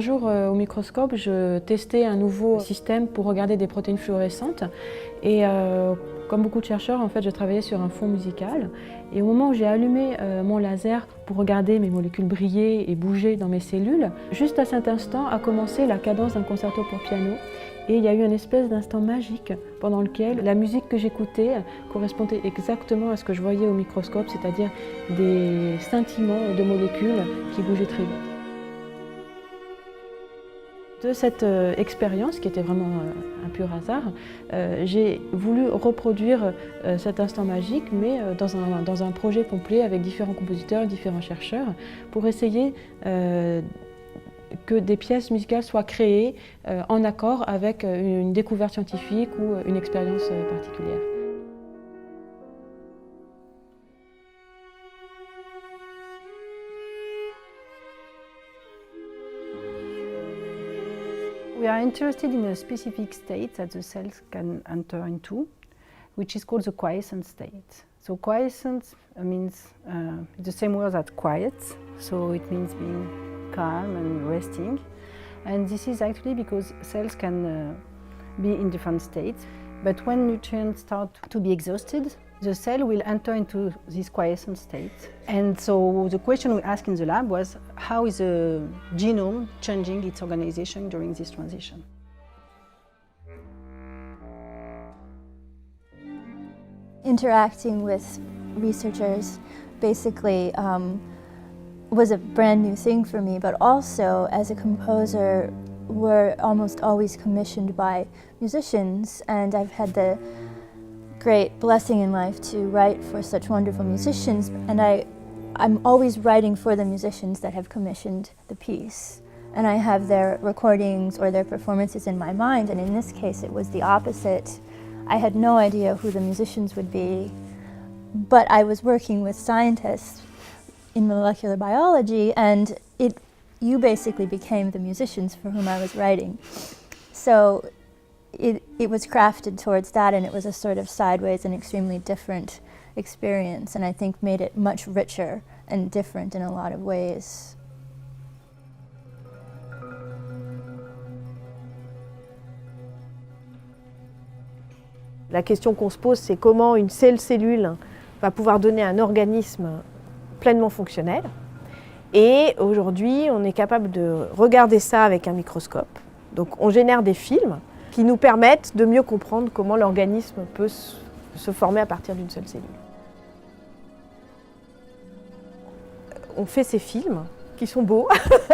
Un jour, au microscope, je testais un nouveau système pour regarder des protéines fluorescentes. Et comme beaucoup de chercheurs, en fait, je travaillais sur un fond musical. Et au moment où j'ai allumé mon laser pour regarder mes molécules briller et bouger dans mes cellules, juste à cet instant a commencé la cadence d'un concerto pour piano. Et il y a eu une espèce d'instant magique pendant lequel la musique que j'écoutais correspondait exactement à ce que je voyais au microscope, c'est-à-dire des scintillements de molécules qui bougeaient très vite. De cette expérience, qui était vraiment un pur hasard, j'ai voulu reproduire cet instant magique, mais dans un projet complet avec différents compositeurs, différents chercheurs, pour essayer que des pièces musicales soient créées en accord avec une découverte scientifique ou une expérience particulière. We are interested in a specific state that the cells can enter into, which is called the quiescent state. So quiescent means the same word as quiet, so it means being calm and resting. And this is actually because cells can be in different states, but when nutrients start to be exhausted, the cell will enter into this quiescent state. And so the question we asked in the lab was, how is the genome changing its organization during this transition? Interacting with researchers basically was a brand new thing for me, but also as a composer, we're almost always commissioned by musicians, and I've had the great blessing in life to write for such wonderful musicians, and I'm always writing for the musicians that have commissioned the piece. And I have their recordings or their performances in my mind, and in this case it was the opposite. I had no idea who the musicians would be, but I was working with scientists in molecular biology, and you basically became the musicians for whom I was writing. So it was crafted towards that, and it was a sort of sideways and extremely different experience, and I think made it much richer and different in a lot of ways. La question qu'on se pose, c'est comment une cellule va pouvoir donner un organisme pleinement fonctionnel. Et aujourd'hui, on est capable de regarder ça avec un microscope. Donc on génère des films qui nous permettent de mieux comprendre comment l'organisme peut se former à partir d'une seule cellule. On fait ces films qui sont beaux,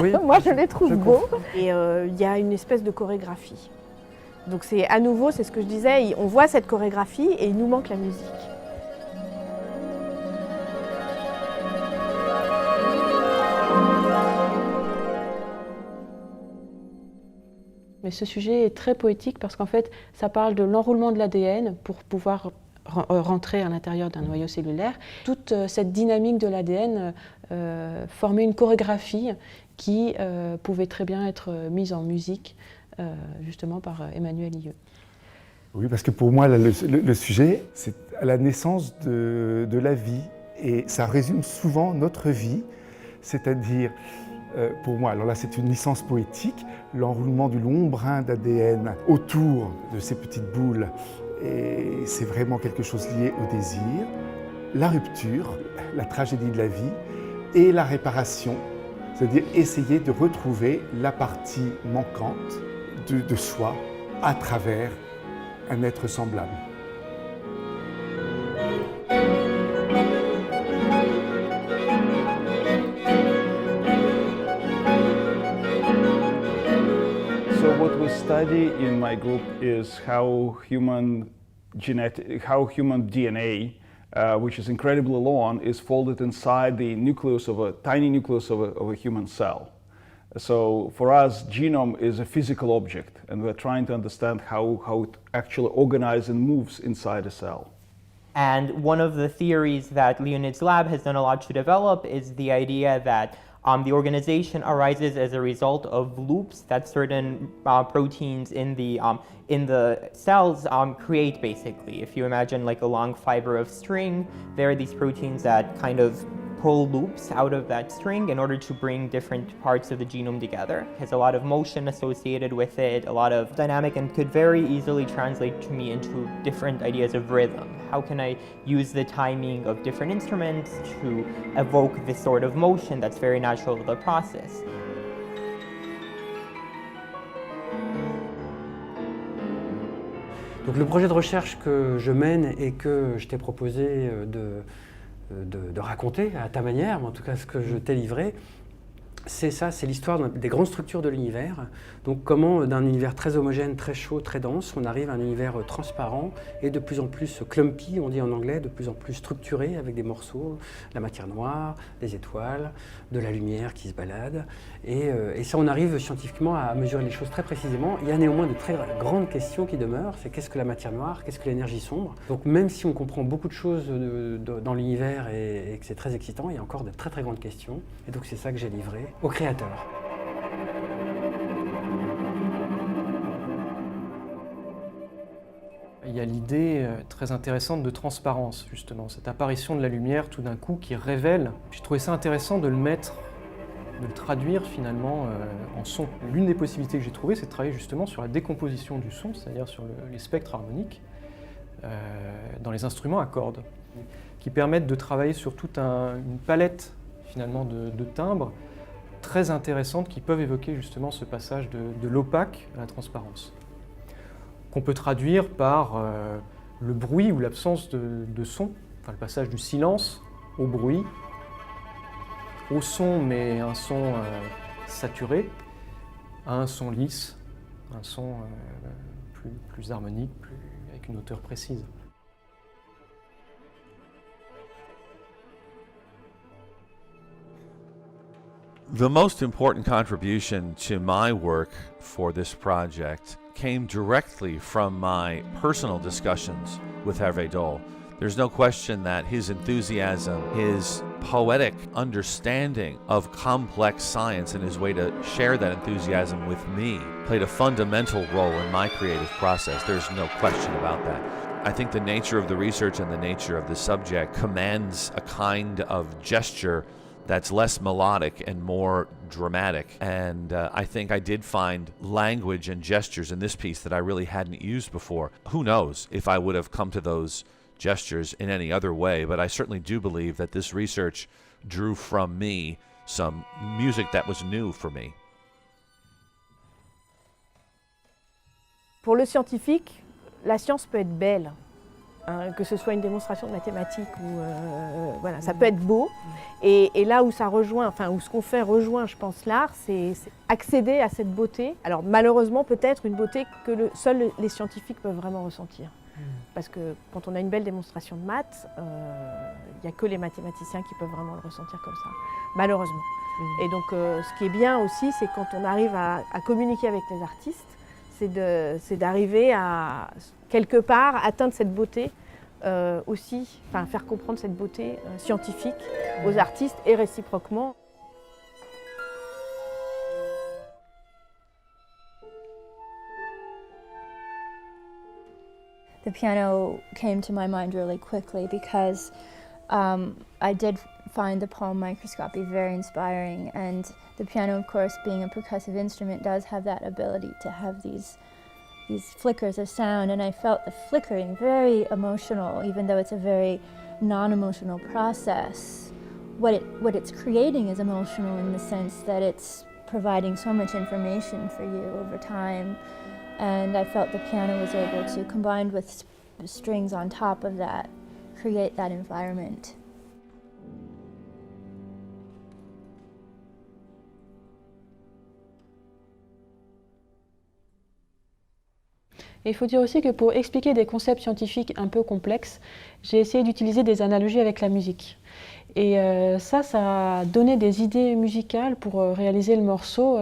oui, moi je les trouve beaux, et il y a une espèce de chorégraphie. Donc c'est à nouveau, c'est ce que je disais, on voit cette chorégraphie et il nous manque la musique. Mais ce sujet est très poétique parce qu'en fait, ça parle de l'enroulement de l'ADN pour pouvoir rentrer à l'intérieur d'un noyau cellulaire. Toute cette dynamique de l'ADN formait une chorégraphie qui pouvait très bien être mise en musique, justement par Emmanuel Hilleux. Oui, parce que pour moi, le sujet, c'est à la naissance de la vie. Et ça résume souvent notre vie, c'est-à-dire, pour moi, alors là c'est une licence poétique, l'enroulement du long brin d'ADN autour de ces petites boules, et c'est vraiment quelque chose lié au désir, la rupture, la tragédie de la vie et la réparation, c'est-à-dire essayer de retrouver la partie manquante de soi à travers un être semblable. So what we study in my group is how human DNA, which is incredibly long, is folded inside the nucleus of a tiny nucleus of a human cell. So for us, genome is a physical object, and we're trying to understand how it actually organizes and moves inside a cell. And one of the theories that Leonid's lab has done a lot to develop is the idea that the organization arises as a result of loops that certain proteins in the cells create, basically. If you imagine like a long fiber of string, there are these proteins that kind of pull loops out of that string in order to bring different parts of the genome together. It has a lot of motion associated with it, a lot of dynamic, and could very easily translate to me into different ideas of rhythm. How can I use the timing of different instruments to evoke this sort of motion that's very natural to the process? Donc le projet de recherche que je mène et que je t'ai proposé de raconter à ta manière, mais en tout cas ce que je t'ai livré, c'est ça, c'est l'histoire des grandes structures de l'univers. Donc comment d'un univers très homogène, très chaud, très dense, on arrive à un univers transparent et de plus en plus clumpy, on dit en anglais, de plus en plus structuré avec des morceaux, la matière noire, des étoiles, de la lumière qui se balade. Et ça, on arrive scientifiquement à mesurer les choses très précisément. Il y a néanmoins de très grandes questions qui demeurent. C'est qu'est-ce que la matière noire, qu'est-ce que l'énergie sombre. Donc même si on comprend beaucoup de choses dans l'univers et que c'est très excitant, il y a encore de très très grandes questions. Et donc c'est ça que j'ai livré au créateur. Il y a l'idée très intéressante de transparence, justement, cette apparition de la lumière tout d'un coup qui révèle. J'ai trouvé ça intéressant de le traduire finalement en son. L'une des possibilités que j'ai trouvées, c'est de travailler justement sur la décomposition du son, c'est-à-dire sur les spectres harmoniques dans les instruments à cordes, qui permettent de travailler sur toute une palette finalement de timbres très intéressantes qui peuvent évoquer justement ce passage de l'opaque à la transparence, qu'on peut traduire par le bruit ou l'absence de son, enfin le passage du silence au bruit, au son mais un son saturé, à un son lisse, un son plus harmonique, avec une hauteur précise. The most important contribution to my work for this project came directly from my personal discussions with Hervé Dole. There's no question that his enthusiasm, his poetic understanding of complex science and his way to share that enthusiasm with me played a fundamental role in my creative process. There's no question about that. I think the nature of the research and the nature of the subject commands a kind of gesture that's less melodic and more dramatic. And I think I did find language and gestures in this piece that I really hadn't used before. Who knows if I would have come to those gestures in any other way, but I certainly do believe that this research drew from me some music that was new for me. Pour le scientifique, la science peut être belle. Que ce soit une démonstration de mathématiques ou voilà, ça peut être beau. Et là où ça rejoint, enfin où ce qu'on fait rejoint, je pense, l'art, c'est accéder à cette beauté. Alors malheureusement peut-être une beauté que seuls les scientifiques peuvent vraiment ressentir. Parce que quand on a une belle démonstration de maths, il n'y a que les mathématiciens qui peuvent vraiment le ressentir comme ça, malheureusement. Et donc ce qui est bien aussi, c'est quand on arrive à communiquer avec les artistes, c'est d'arriver à quelque part atteindre cette beauté aussi, enfin faire comprendre cette beauté scientifique aux artistes et réciproquement. The piano came to my mind really quickly because I did find the palm microscopy very inspiring, and the piano, of course, being a percussive instrument, does have that ability to have these flickers of sound, and I felt the flickering very emotional, even though it's a very non-emotional process. What it's creating is emotional in the sense that it's providing so much information for you over time, and I felt the piano was able to, combined with strings on top of that, create that environment. Et il faut dire aussi que pour expliquer des concepts scientifiques un peu complexes, j'ai essayé d'utiliser des analogies avec la musique. Et ça a donné des idées musicales pour réaliser le morceau,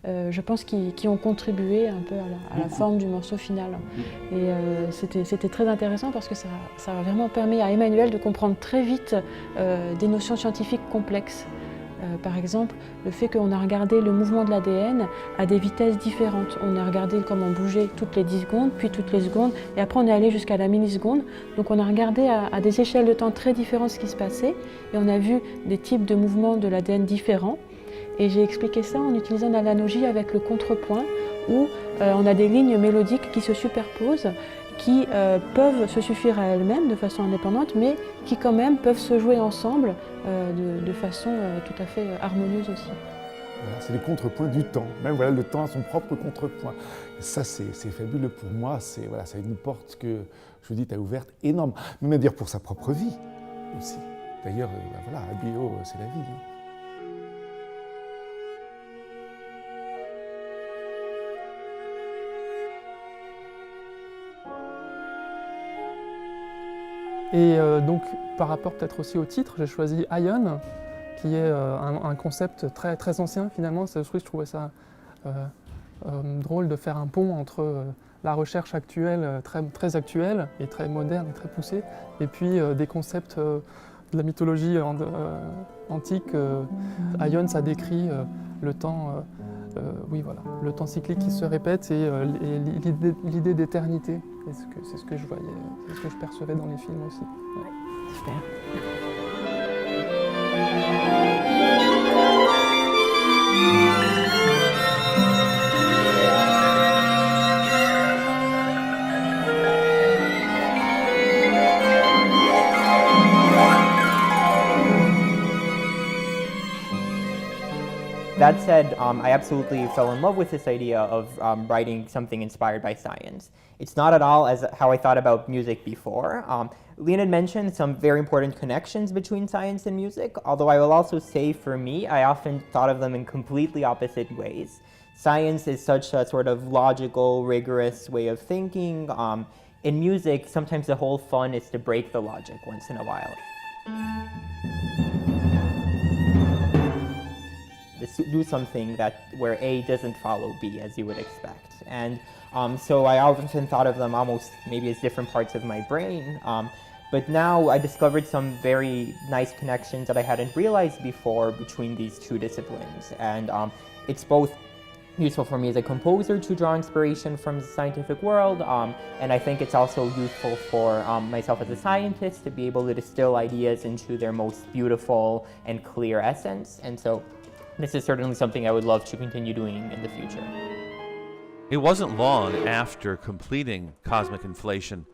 je pense, qui ont contribué un peu à la forme du morceau final. Et c'était très intéressant parce que ça a vraiment permis à Emmanuel de comprendre très vite des notions scientifiques complexes. Par exemple, le fait qu'on a regardé le mouvement de l'ADN à des vitesses différentes. On a regardé comment bouger toutes les 10 secondes, puis toutes les secondes, et après on est allé jusqu'à la milliseconde. Donc on a regardé à des échelles de temps très différentes ce qui se passait, et on a vu des types de mouvements de l'ADN différents. Et j'ai expliqué ça en utilisant l'analogie avec le contrepoint, où on a des lignes mélodiques qui se superposent, qui peuvent se suffire à elles-mêmes de façon indépendante, mais qui quand même peuvent se jouer ensemble de façon tout à fait harmonieuse aussi. Voilà, c'est les contrepoints du temps. Même voilà, le temps a son propre contrepoint. Et ça, c'est fabuleux pour moi. C'est voilà, une porte que, je vous dis, tu as ouverte énorme. Même à dire pour sa propre vie aussi. D'ailleurs, voilà, ABO, c'est la vie. Hein. Et donc, par rapport peut-être aussi au titre, j'ai choisi Ion, qui est un concept très, très ancien finalement. Je trouvais ça drôle de faire un pont entre la recherche actuelle, très actuelle et très moderne et très poussée, et puis des concepts de la mythologie antique. Ion, ça décrit le temps, oui, voilà, le temps cyclique qui se répète et l'idée d'éternité. C'est ce que je voyais, c'est ce que je percevais dans les films aussi. Ouais. Super. That said, I absolutely fell in love with this idea of writing something inspired by science. It's not at all as how I thought about music before. Leonid mentioned some very important connections between science and music, although I will also say for me, I often thought of them in completely opposite ways. Science is such a sort of logical, rigorous way of thinking. In music, sometimes the whole fun is to break the logic once in a while. Do something where A doesn't follow B, as you would expect. And so I often thought of them almost maybe as different parts of my brain. But now I discovered some very nice connections that I hadn't realized before between these two disciplines. And it's both useful for me as a composer to draw inspiration from the scientific world, and I think it's also useful for myself as a scientist to be able to distill ideas into their most beautiful and clear essence. And so this is certainly something I would love to continue doing in the future. It wasn't long after completing Cosmic Inflation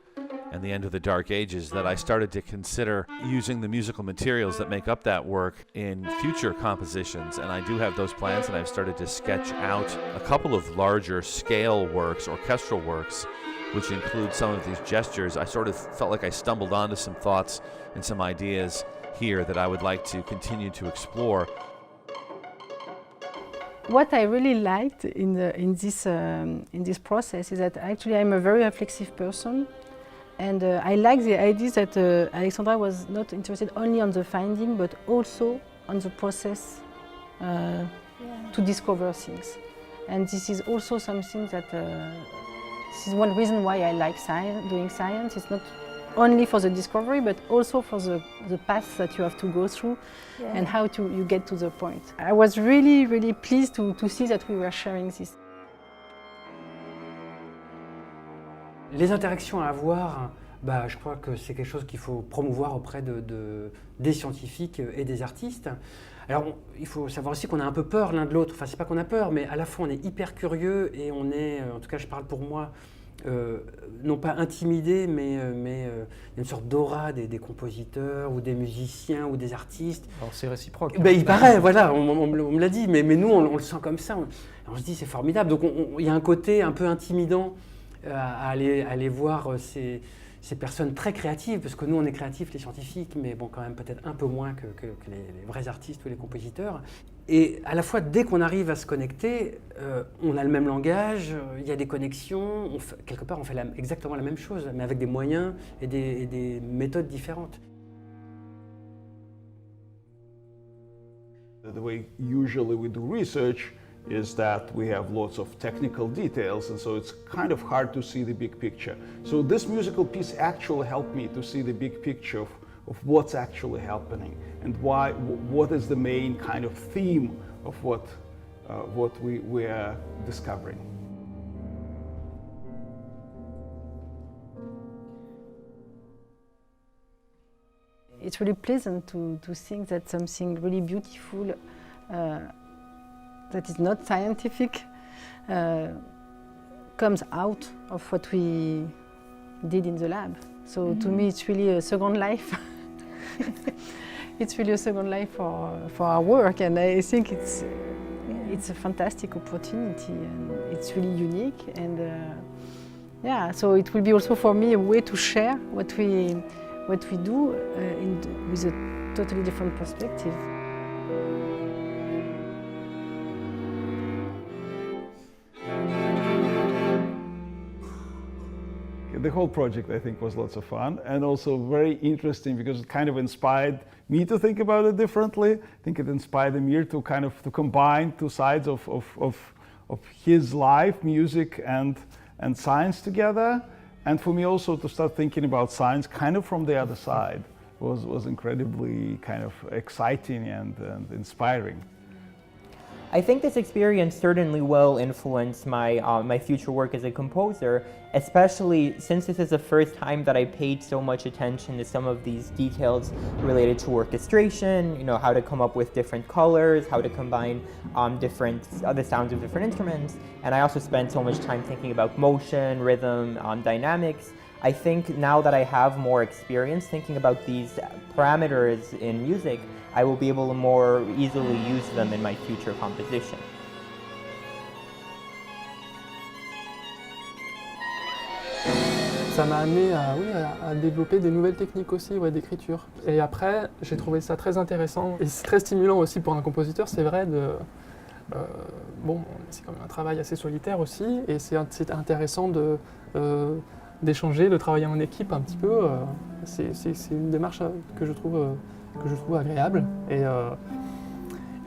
and the End of the Dark Ages that I started to consider using the musical materials that make up that work in future compositions. And I do have those plans, and I've started to sketch out a couple of larger scale works, orchestral works, which include some of these gestures. I sort of felt like I stumbled onto some thoughts and some ideas here that I would like to continue to explore. What I really liked in this process is that actually I'm a very reflexive person, and I like the idea that Alexandra was not interested only on the finding but also on the process to discover things. And this is also something that this is one reason why I like doing science. It's not only for the discovery, but also for the path that you have to go through and how you get to the point. I was really, really pleased to see that we were sharing this. Les interactions à avoir, je crois que c'est quelque chose qu'il faut promouvoir auprès des scientifiques et des artistes. Alors, il faut savoir aussi qu'on a un peu peur l'un de l'autre. Enfin, c'est pas qu'on a peur, mais à la fois on est hyper curieux et on est, en tout cas je parle pour moi, non pas intimidé, mais une sorte d'aura des compositeurs ou des musiciens ou des artistes. Alors c'est réciproque. Il paraît, voilà, on me l'a dit, mais nous on le sent comme ça. On se dit c'est formidable. Donc il y a un côté un peu intimidant à aller voir ces personnes très créatives, parce que nous on est créatifs les scientifiques, mais bon quand même peut-être un peu moins que les vrais artistes ou les compositeurs. Et à la fois dès qu'on arrive à se connecter, on a le même langage, il y a des connexions, quelque part on fait exactement la même chose, mais avec des moyens et des méthodes différentes. The way usually we do research is that we have lots of technical details, and so it's kind of hard to see the big picture. So this musical piece actually helped me to see the big picture of what's actually happening and why, what is the main kind of theme of what we are discovering. It's really pleasant to think that something really beautiful that is not scientific comes out of what we did in the lab. So to me it's really a second life. It's really a second life for our work, and I think it's a fantastic opportunity and it's really unique, and yeah, so it will be also for me a way to share what we do with a totally different perspective. The whole project, I think, was lots of fun and also very interesting because it kind of inspired me to think about it differently. I think it inspired Amir to kind of combine two sides of his life, music and science together. And for me also to start thinking about science kind of from the other side was incredibly kind of exciting and inspiring. I think this experience certainly will influence my future work as a composer, especially since this is the first time that I paid so much attention to some of these details related to orchestration, you know, how to come up with different colors, how to combine the sounds of different instruments. And I also spent so much time thinking about motion, rhythm, dynamics. I think now that I have more experience thinking about these parameters in music, I will be able to more easily use them in my future composition. Ça m'a amené à développer des nouvelles techniques aussi d'écriture. Et après, j'ai trouvé ça très intéressant et très stimulant aussi pour un compositeur, c'est vrai, c'est quand même un travail assez solitaire aussi, et c'est intéressant d'échanger, de travailler en équipe un petit peu. C'est une démarche que je trouve agréable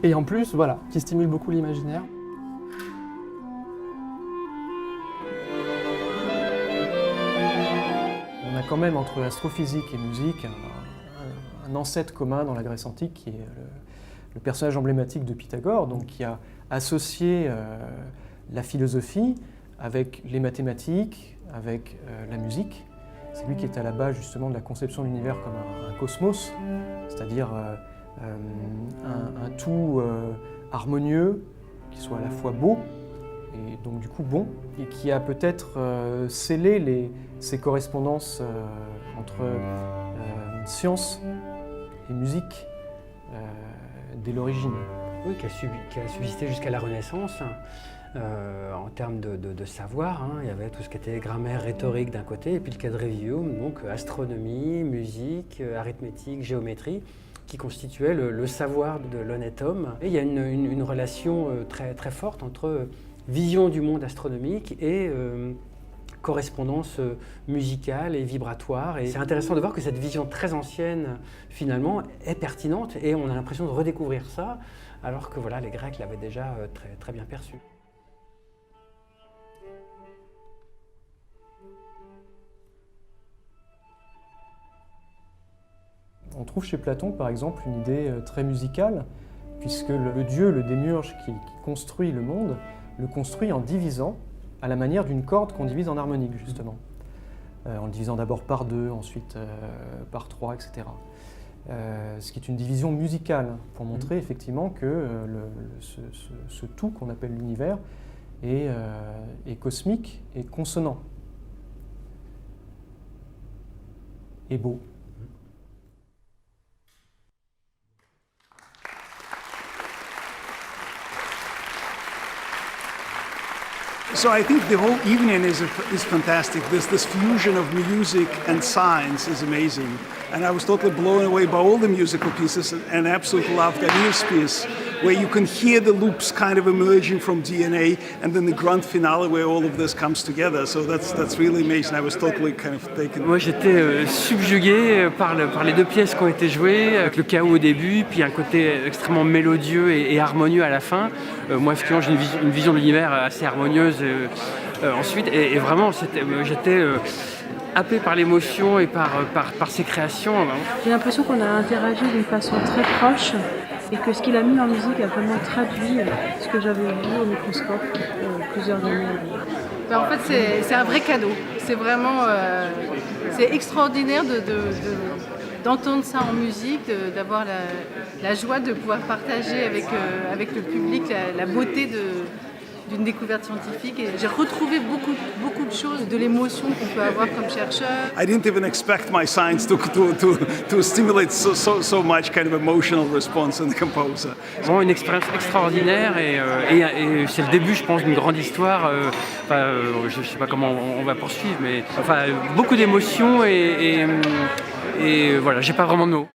et en plus, voilà, qui stimule beaucoup l'imaginaire. On a quand même entre astrophysique et musique un ancêtre commun dans la Grèce antique qui est le personnage emblématique de Pythagore, donc qui a associé la philosophie avec les mathématiques, avec la musique. C'est lui qui est à la base justement de la conception de l'univers comme un cosmos, c'est-à-dire un tout harmonieux, qui soit à la fois beau et donc du coup bon, et qui a peut-être scellé ces correspondances entre science et musique dès l'origine. Oui, qui a subsisté jusqu'à la Renaissance. En termes de savoir, hein, il y avait tout ce qui était grammaire, rhétorique d'un côté, et puis le quadrivium, donc astronomie, musique, arithmétique, géométrie, qui constituait le savoir de l'honnête homme. Et il y a une relation très, très forte entre vision du monde astronomique et correspondance musicale et vibratoire. Et c'est intéressant de voir que cette vision très ancienne, finalement, est pertinente, et on a l'impression de redécouvrir ça, alors que voilà, les Grecs l'avaient déjà très, très bien perçu. On trouve chez Platon, par exemple, une idée très musicale, puisque le dieu, le démiurge qui construit le monde, le construit en divisant à la manière d'une corde qu'on divise en harmonique, justement. En le divisant d'abord par 2, ensuite par 3, etc. Ce qui est une division musicale, pour montrer effectivement que ce tout qu'on appelle l'univers est cosmique et consonant. Et beau. So I think the whole evening is fantastic. This fusion of music and science is amazing. And I was totally blown away by all the musical pieces, and absolutely loved Amir's piece, where you can hear the loops kind of emerging from DNA, and then the grand finale where all of this comes together. So that's really amazing. I was totally kind of taken. Moi j'étais subjugué par les deux pièces qui ont été jouées, avec le chaos au début, puis un côté extrêmement mélodieux et harmonieux à la fin. Moi effectivement j'ai une vision de l'univers assez harmonieuse ensuite, et vraiment j'étais happé par l'émotion et par ses créations. J'ai l'impression qu'on a interagi d'une façon très proche et que ce qu'il a mis en musique a vraiment traduit ce que j'avais vu au microscope plusieurs années avant. En fait, c'est un vrai cadeau. C'est vraiment c'est extraordinaire d'entendre ça en musique, d'avoir la joie de pouvoir partager avec le public la beauté d'une découverte scientifique. Et j'ai retrouvé beaucoup de choses, de l'émotion qu'on peut avoir comme chercheur. I didn't even expect my science to stimulate so much kind of emotional response in the composer. Vraiment une expérience extraordinaire et c'est le début, je pense, d'une grande histoire. Je ne sais pas comment on va poursuivre, mais beaucoup d'émotions et voilà, j'ai pas vraiment de mots.